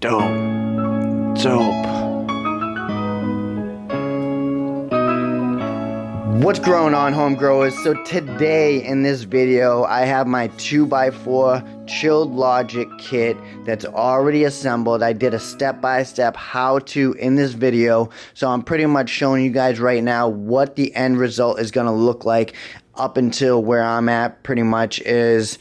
Dope. What's going on, home growers? So today in this video I have my 2x4 chilled logic kit that's already assembled. I did a step-by-step how-to in this video, so I'm pretty much showing you guys right now what the end result is going to look like. Up until where I'm at pretty much is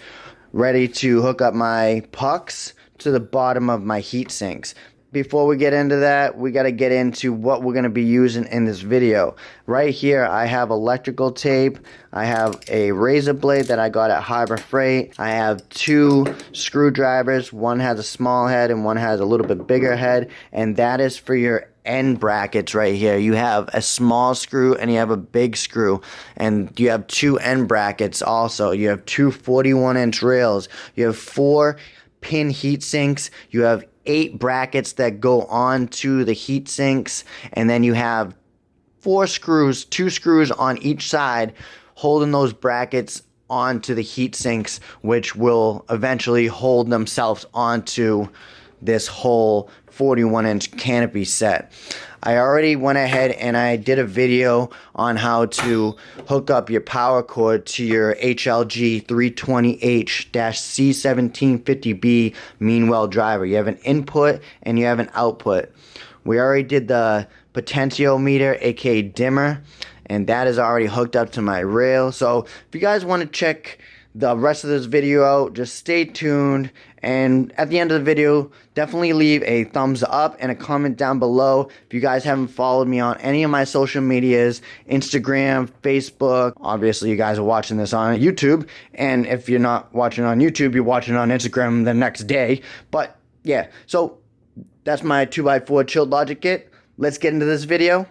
ready to hook up my pucks to the bottom of my heat sinks. Before we get into that, we got to get into what we're going to be using in this video. Right here, I have electrical tape. I have a razor blade that I got at Harbor Freight. I have 2 screwdrivers. One has a small head and one has a little bit bigger head. And that is for your end brackets right here. You have a small screw and you have a big screw. And you have 2 end brackets also. You have 2 41-inch rails. You have 4 pin heat sinks. You have 8 brackets that go on to the heat sinks, and then you have 4 screws, 2 screws on each side holding those brackets onto the heat sinks, which will eventually hold themselves onto this whole 41-inch canopy set. I already went ahead and I did a video on how to hook up your power cord to your HLG 320H-C1750B mean well driver. You have an input and you have an output. We already did the potentiometer, aka dimmer, and that is already hooked up to my rail. So if you guys want to check the rest of this video out, just stay tuned, and at the end of the video definitely leave a thumbs up and a comment down below. If you guys haven't followed me on any of my social medias, Instagram, Facebook, obviously you guys are watching this on YouTube, and if you're not watching on YouTube, you're watching on Instagram the next day. But yeah, so that's my 2x4 chilled logic kit. Let's get into this video.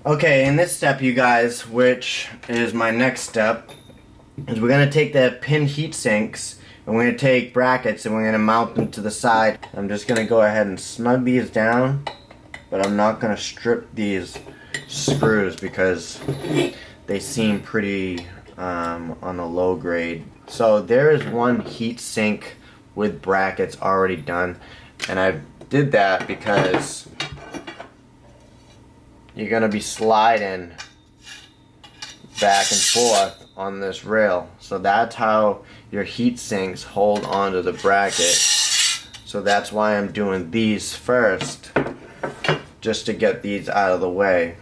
Okay, in this step, you guys, which is my next step, is we're going to take the pin heat sinks and we're going to take brackets and we're going to mount them to the side. I'm just going to go ahead and snug these down, but I'm not going to strip these screws because they seem pretty on the low grade. So there is one heat sink with brackets already done, and I did that because you're going to be sliding back and forth on this rail. So that's how your heat sinks hold onto the bracket. So that's why I'm doing these first, just to get these out of the way.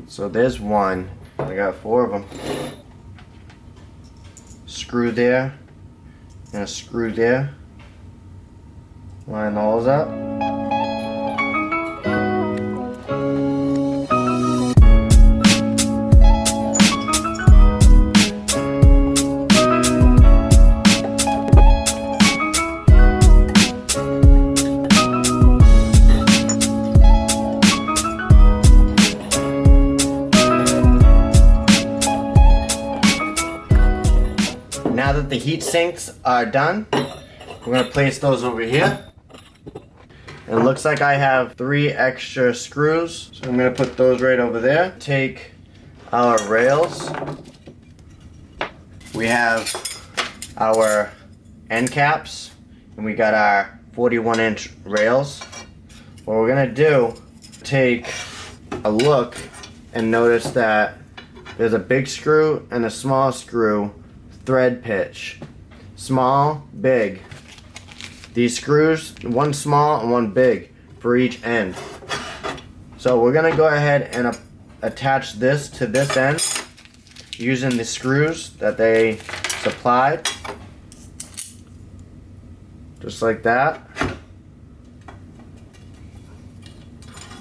So there's one. I got 4 of them. Screw there and a screw there. Line those up. Now that the heat sinks are done, we're going to place those over here. It looks like I have 3 extra screws, so I'm going to put those right over there. Take our rails. We have our end caps, and we got our 41-inch rails. What we're going to do, take a look and notice that there's a big screw and a small screw thread pitch. Small, big. These screws, one small and one big for each end. So we're going to go ahead and attach this to this end using the screws that they supplied. Just like that.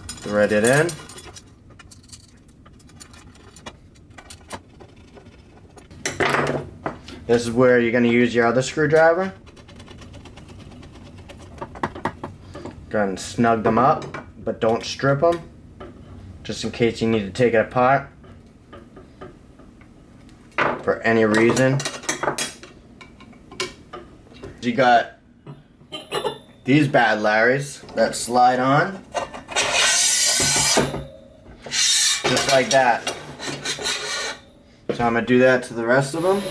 Thread it in. This is where you're going to use your other screwdriver. Go ahead and snug them up, but don't strip them, just in case you need to take it apart for any reason. You got these bad Larrys that slide on, just like that. So I'm going to do that to the rest of them.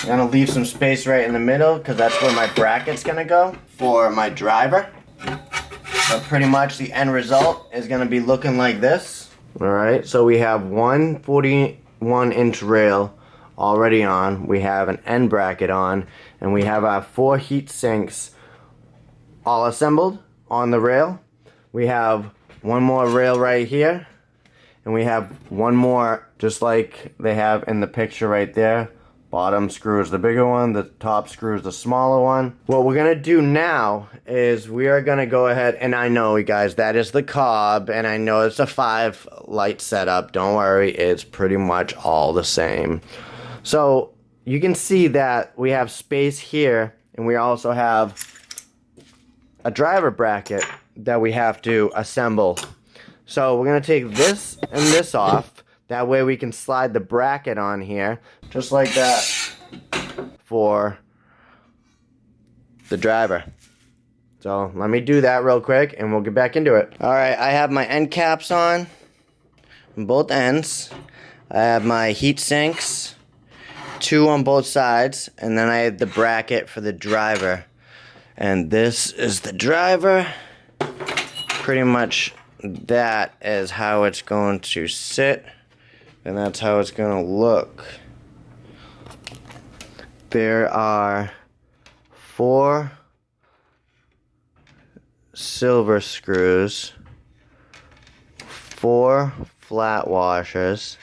I'm gonna leave some space right in the middle because that's where my bracket's gonna go for my driver. But pretty much the end result is gonna be looking like this. Alright, so we have one 41-inch rail already on. We have an end bracket on, and we have our 4 heat sinks all assembled on the rail. We have one more rail right here, and we have one more just like they have in the picture right there. Bottom screw is the bigger one, the top screw is the smaller one. What we're gonna do now is we are gonna go ahead, and I know you guys, that is the cob, and I know it's a 5 light setup. Don't worry, it's pretty much all the same. So you can see that we have space here, and we also have a driver bracket that we have to assemble. So we're gonna take this and this off. That way we can slide the bracket on here, just like that, for the driver. So let me do that real quick and we'll get back into it. Alright, I have my end caps on both ends. I have my heat sinks, 2 on both sides, and then I have the bracket for the driver. And this is the driver. Pretty much that is how it's going to sit. And that's how it's gonna look. There are 4 silver screws, 4 flat washers,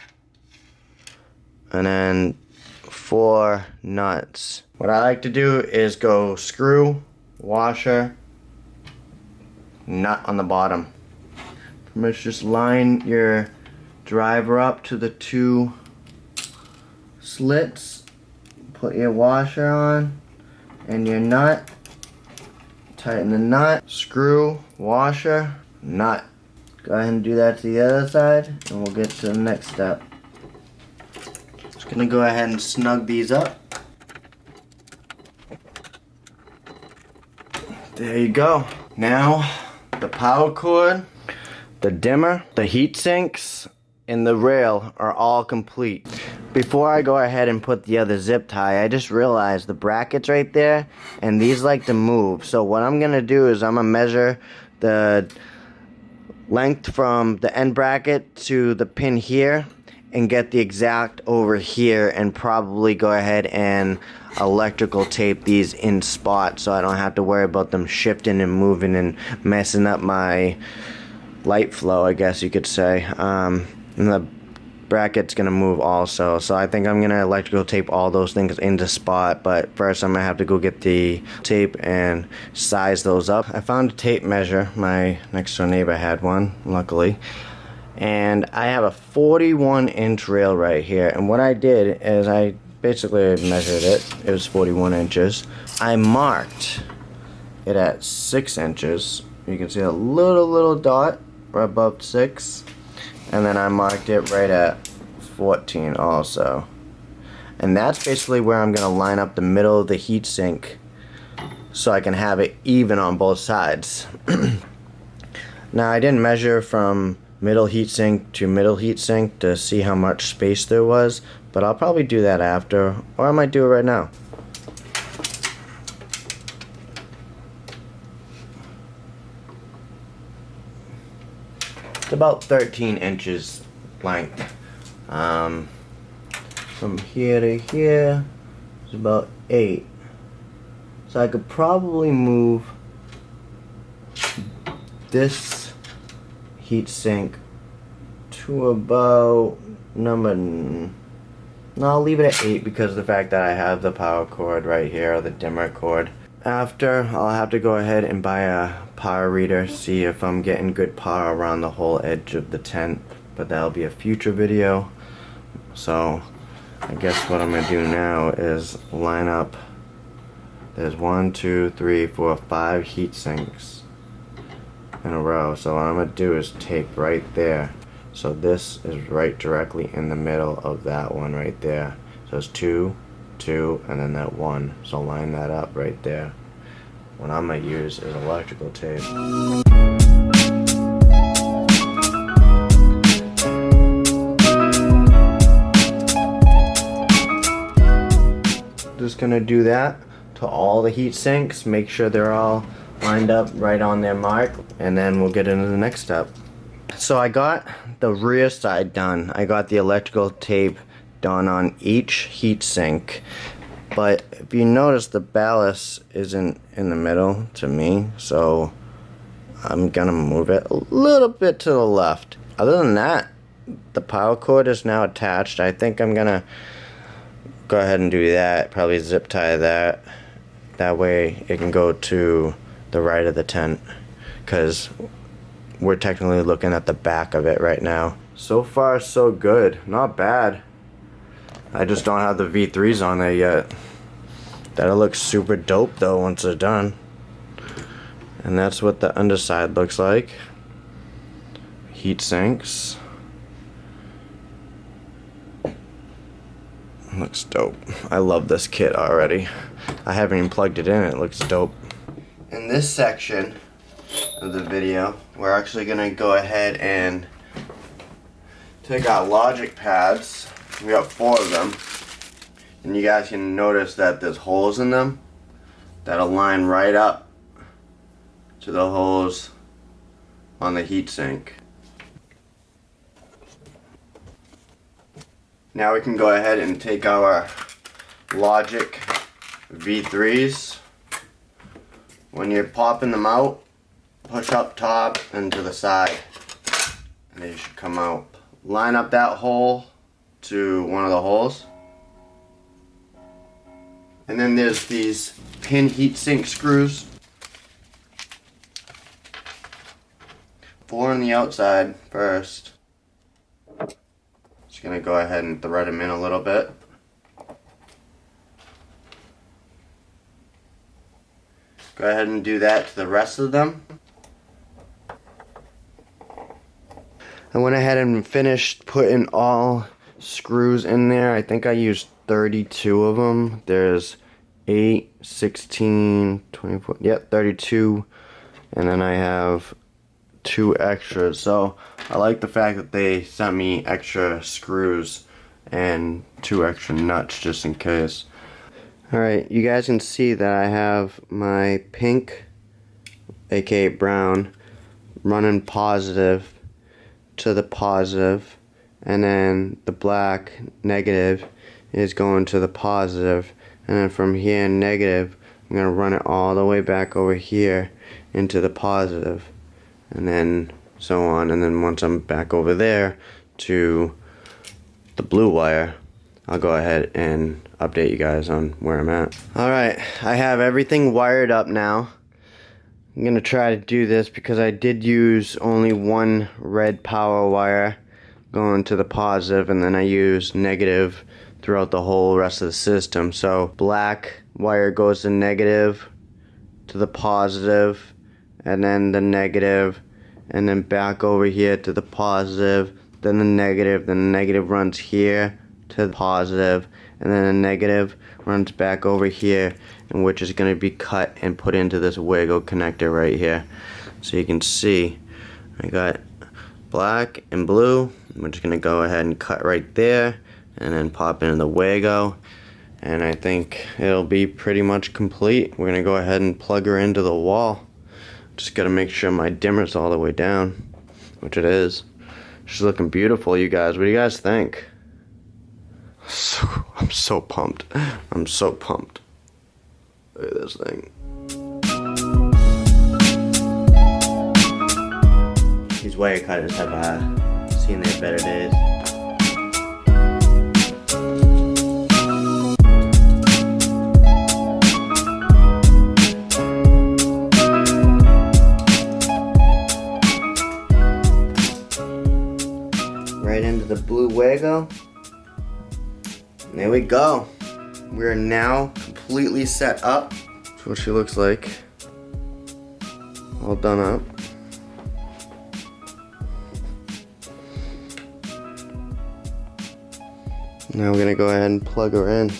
and then 4 nuts. What I like to do is go screw, washer, nut on the bottom. Pretty much just line your driver up to the 2 slits, put your washer on and your nut, tighten the nut, screw, washer, nut. Go ahead and do that to the other side and we'll get to the next step. Just gonna go ahead and snug these up. There you go. Now the power cord, the dimmer, the heat sinks, and the rail are all complete. Before I go ahead and put the other zip tie, I just realized the bracket's right there, and these like to move. So what I'm gonna do is I'm gonna measure the length from the end bracket to the pin here, and get the exact over here, and probably go ahead and electrical tape these in spots so I don't have to worry about them shifting and moving and messing up my light flow, I guess you could say. And the bracket's gonna move also, so I think I'm gonna electrical tape all those things into spot, but first I'm gonna have to go get the tape and size those up. I found a tape measure. My next door neighbor had one, luckily, and I have a 41-inch rail right here, and what I did is I basically measured it. It was 41 inches. I marked it at 6 inches. You can see a little dot right above 6. And then I marked it right at 14 also. And that's basically where I'm gonna line up the middle of the heat sink so I can have it even on both sides. Now I didn't measure from middle heat sink to middle heat sink to see how much space there was, but I'll probably do that after, or I might do it right now. It's about 13 inches length. From here to here is about 8. So I could probably move this heat sink to about no, I'll leave it at 8 because of the fact that I have the power cord right here, or the dimmer cord. After, I'll have to go ahead and buy a power reader, see if I'm getting good power around the whole edge of the tent, but that'll be a future video. So I guess what I'm gonna do now is line up. There's 1, 2, 3, 4, 5 heat sinks in a row. So what I'm gonna do is tape right there. So this is right directly in the middle of that one right there. So it's 2, 2, and then that 1. So line that up right there. What I'm gonna use is electrical tape. gonna do that to all the heat sinks, make sure they're all lined up right on their mark, and then we'll get into the next step. So I got the rear side done. I got the electrical tape done on each heat sink, but if you notice, the ballast isn't in the middle to me, so I'm gonna move it a little bit to the left. Other than that, the power cord is now attached. I think I'm gonna go ahead and do that, probably zip tie that. That way it can go to the right of the tent, because we're technically looking at the back of it right now. So far so good, not bad. I just don't have the V3s on there yet. That'll look super dope though once they're done. And that's what the underside looks like. Heat sinks. Looks dope. I love this kit already. I haven't even plugged it in, it looks dope. In this section of the video, we're actually gonna go ahead and take our logic pads. We got 4 of them. And you guys can notice that there's holes in them that'll line right up to the holes on the heatsink. Now we can go ahead and take our Logic V3s. When you're popping them out, push up top and to the side, and they should come out. Line up that hole to one of the holes. And then there's these pin heatsink screws. 4 on the outside first. Just gonna go ahead and thread them in a little bit. Go ahead and do that to the rest of them. I went ahead and finished putting all screws in there. I think I used 32 of them. There's 8, 16, 24, yep, 32. And then I have 2 extras. So I like the fact that they sent me extra screws and 2 extra nuts just in case. Alright, you guys can see that I have my pink, aka brown, running positive to the positive, and then the black, negative, is going to the positive, and then from here, negative, I'm going to run it all the way back over here into the positive, and then so on, and then once I'm back over there to the blue wire, I'll go ahead and update you guys on where I'm at. Alright, I have everything wired up now. I'm gonna try to do this because I did use only one red power wire going to the positive, and then I used negative throughout the whole rest of the system. So black wire goes to negative to the positive, and then the negative, and then back over here to the positive, then the negative runs here to the positive, and then the negative runs back over here, and which is going to be cut and put into this wiggle connector right here. So you can see I got black and blue. We're just going to go ahead and cut right there and then pop into the wiggle, and I think it'll be pretty much complete. We're going to go ahead and plug her into the wall. Just got to make sure my dimmer's all the way down, which it is. She's looking beautiful, you guys. What do you guys think? I'm so pumped. I'm so pumped. Look at this thing. These wire cutters have seen their better days. Right into the blue wiggle. There we go. We're now completely set up. That's what she looks like. All done up. Now we're gonna go ahead and plug her in.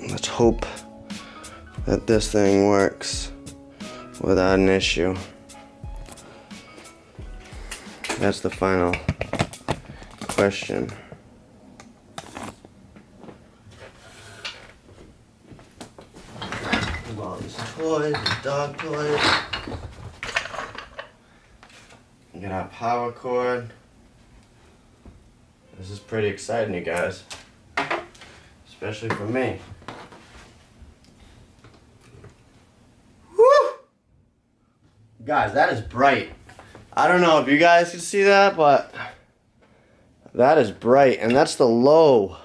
Let's hope that this thing works without an issue. That's the final question. toys, his dog toys. We got our power cord. This is pretty exciting, you guys. Especially for me. Woo! Guys, that is bright. I don't know if you guys can see that, but that is bright. And that's the low.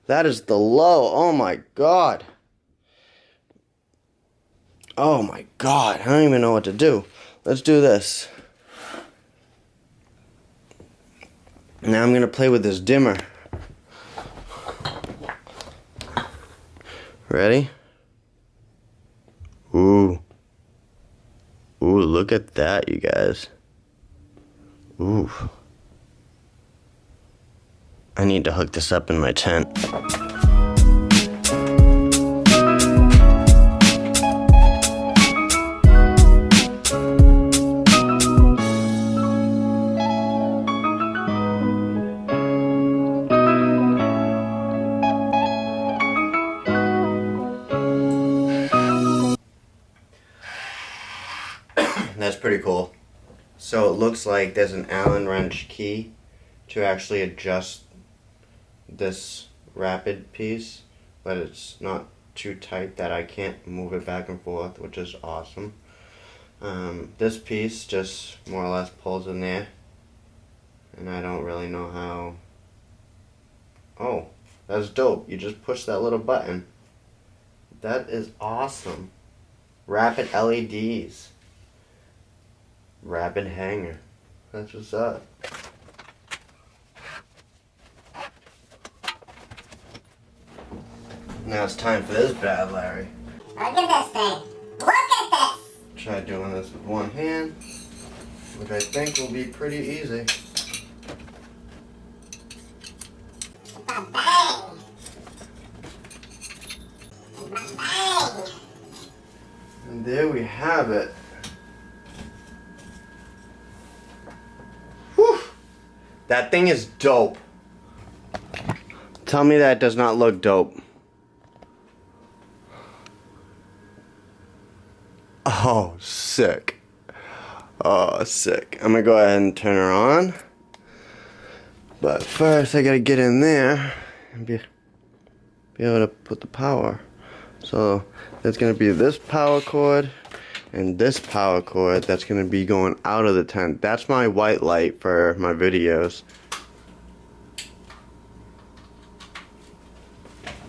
That is the low. Oh my god. Oh my god. I don't even know what to do. Let's do this. Now I'm going to play with this dimmer. Ready? Ooh. Ooh, look at that, you guys. Ooh. I need to hook this up in my tent. That's pretty cool. So it looks like there's an Allen wrench key to actually adjust this rapid piece, but it's not too tight that I can't move it back and forth, which is awesome. This piece just more or less pulls in there, and I don't really know how. Oh, that's dope. You just push that little button. That is awesome. Rapid LEDs. Rapid hanger. That's what's up. Now it's time for this bad Larry. Look at this thing. Look at this. Try doing this with one hand, which I think will be pretty easy. Bang. Bang. And there we have it. Whew. That thing is dope. Tell me that does not look dope. Oh, sick. Oh, sick. I'm gonna go ahead and turn her on. But first I gotta get in there and be able to put the power. So there's gonna be this power cord and this power cord that's gonna be going out of the tent. That's my white light for my videos.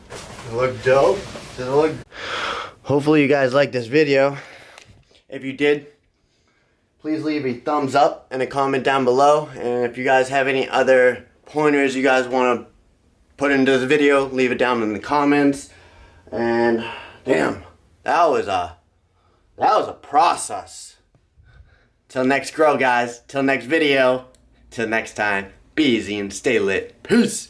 Does it look dope? Does it look... Hopefully you guys like this video. If you did, please leave a thumbs up and a comment down below. And if you guys have any other pointers you guys want to put into the video, leave it down in the comments. And damn, that was a process. Till next grow, guys. Till next video. Till next time. Be easy and stay lit. Peace.